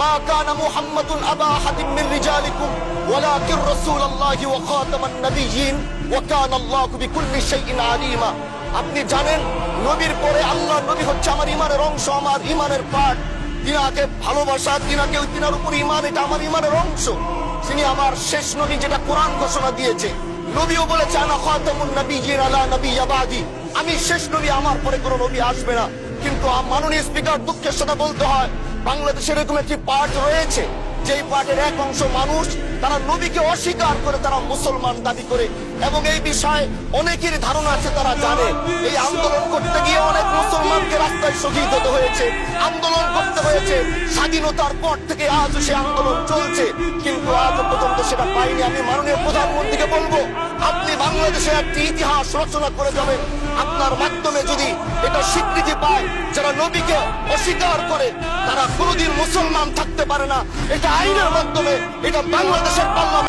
মা কানা মুহাম্মাদুন আবা আহাদিন মিন রিজালিকুম ওয়ালাকিন রাসূলুল্লাহি ওয়া খাতামান নাবিয়্যিন ওয়া কানা আল্লাহু বিকুল্লি শাইইন আলিমা। আপনি জানেন নবীর পরে আল্লাহর নবী হচ্ছে আমার ঈমানের অংশ, আমার ঈমানের পার্ট। তিনাকে ভালোবাসা, তিনার উপর ঈমান, এটা আমার ঈমানের অংশ। তিনি আমার শেষ নবী, যেটা কোরআন ঘোষণা দিয়েছে। নবীও বলেছে আনা খাতামুন নাবিয়্যিন আলা নাবিয়্যা বাদি, আমি শেষ নবী, আমার পরে কোনো নবী আসবে না। কিন্তু মাননীয় স্পিকার, দুঃখের সাথে বলতে হয়, বাংলাদেশে এরকম একটি পার্ট রয়েছে, যেই পার্টের এক অংশ মানুষ তারা নবীকে অস্বীকার করে, তারা মুসলমান দাবি করে। এবং এই বিষয়ে অনেকের ধারণা আছে, তারা জানে এই আন্দোলন করতে গিয়ে অনেক মুসলমানকে রাস্তায় শহীদ হতে হয়েছে, আন্দোলন করতে হয়েছে। স্বাধীনতার পর থেকে আজ সে আন্দোলন চলছে, কিন্তু আজ পর্যন্ত সেটা পাইনি। আমি মাননীয় প্রধানমন্ত্রীকে বলবো, আপনি বাংলাদেশে একটি ইতিহাস রচনা করে যাবেন। আপনার মাধ্যমে যদি এটা স্বীকৃতি পায়, যারা নবীকে অস্বীকার করে তারা কোনোদিন মুসলমান থাকতে পারে না। এটা আইনের মাধ্যমে, এটা বাংলাদেশের পার্লামেন্ট